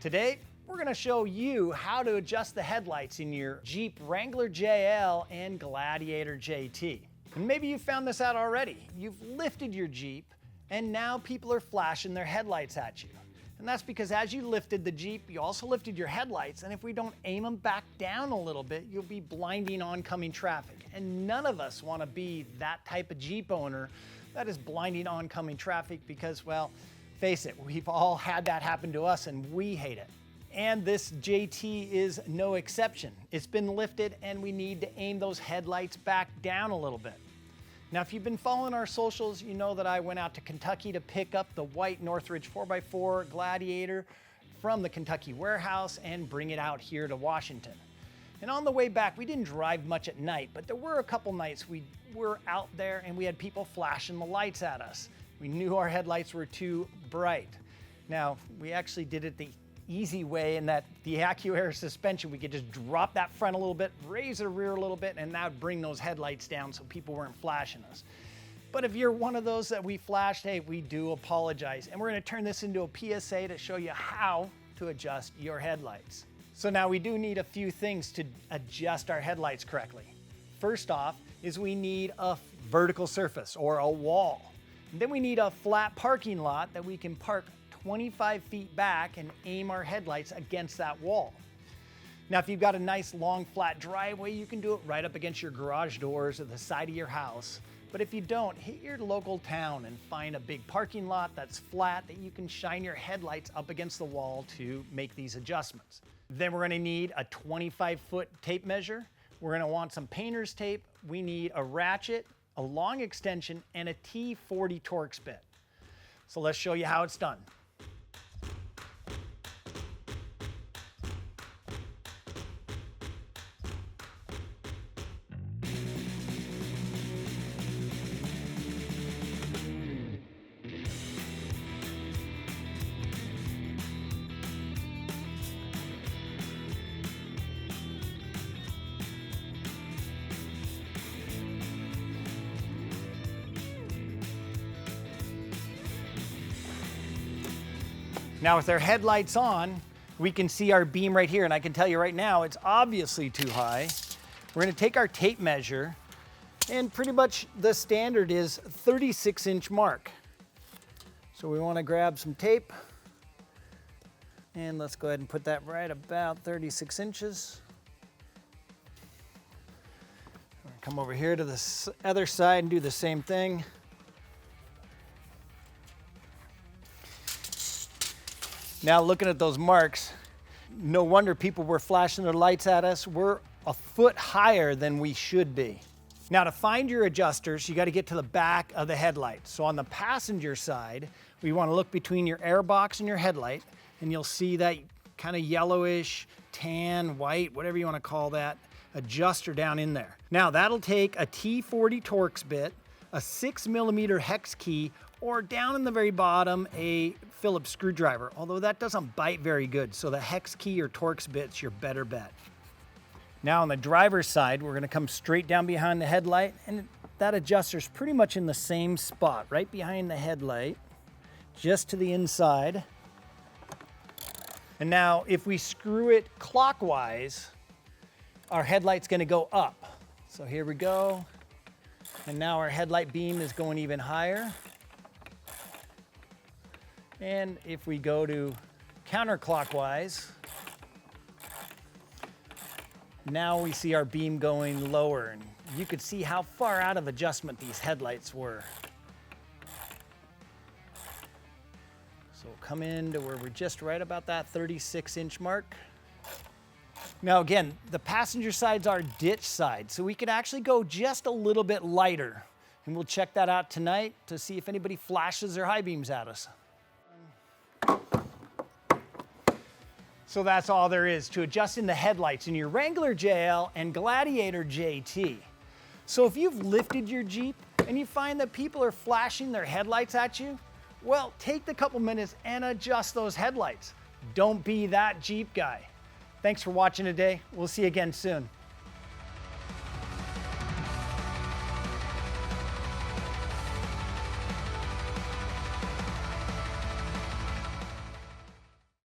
Today, we're going to show you how to adjust the headlights in your Jeep Wrangler JL and Gladiator JT. And maybe you found this out already. You've lifted your Jeep and now people are flashing their headlights at you. And that's because as you lifted the Jeep, you also lifted your headlights, and if we don't aim them back down a little bit, you'll be blinding oncoming traffic. And none of us want to be that type of Jeep owner that is blinding oncoming traffic because, well, face it, we've all had that happen to us and we hate it. And this JT is no exception. It's been lifted and we need to aim those headlights back down a little bit. Now, if you've been following our socials, you know that I went out to Kentucky to pick up the white Northridge 4x4 Gladiator from the Kentucky warehouse and bring it out here to Washington. And on the way back, we didn't drive much at night, but there were a couple nights we were out there and we had people flashing the lights at us. We knew our headlights were too bright. Now, we actually did it the easy way in that the AccuAir suspension, we could just drop that front a little bit, raise the rear a little bit, and that would bring those headlights down so people weren't flashing us. But if you're one of those that we flashed, hey, we do apologize. And we're gonna turn this into a PSA to show you how to adjust your headlights. So now we do need a few things to adjust our headlights correctly. First off is we need a vertical surface or a wall. And then we need a flat parking lot that we can park 25 feet back and aim our headlights against that wall. Now, if you've got a nice long flat driveway, you can do it right up against your garage doors or the side of your house. But if you don't, hit your local town and find a big parking lot that's flat that you can shine your headlights up against the wall to make these adjustments. Then we're gonna need a 25-foot tape measure. We're gonna want some painter's tape. We need a ratchet, a long extension, and a T40 Torx bit. So let's show you how it's done. Now with our headlights on, we can see our beam right here, and I can tell you right now, it's obviously too high. We're gonna take our tape measure, and pretty much the standard is 36-inch mark. So we wanna grab some tape, and let's go ahead and put that right about 36 inches. We're gonna come over here to the other side and do the same thing. Now looking at those marks, no wonder people were flashing their lights at us. We're a foot higher than we should be. Now to find your adjusters, you got to get to the back of the headlight. So on the passenger side, we want to look between your air box and your headlight, and you'll see that kind of yellowish, tan, white, whatever you want to call that, adjuster down in there. Now that'll take a T40 Torx bit, a 6mm hex key, or down in the very bottom, a Phillips screwdriver, although that doesn't bite very good, so the hex key or Torx bit's your better bet. Now on the driver's side, we're gonna come straight down behind the headlight, and that adjuster's pretty much in the same spot, right behind the headlight, just to the inside. And now if we screw it clockwise, our headlight's gonna go up. So here we go, and now our headlight beam is going even higher. And if we go to counterclockwise, now we see our beam going lower, and you could see how far out of adjustment these headlights were. So we'll come into where we're just right about that 36-inch mark. Now again, the passenger side's our ditch side, so we could actually go just a little bit lighter. And we'll check that out tonight to see if anybody flashes their high beams at us. So that's all there is to adjusting the headlights in your Wrangler JL and Gladiator JT. So if you've lifted your Jeep and you find that people are flashing their headlights at you, well, take the couple minutes and adjust those headlights. Don't be that Jeep guy. Thanks for watching today. We'll see you again soon.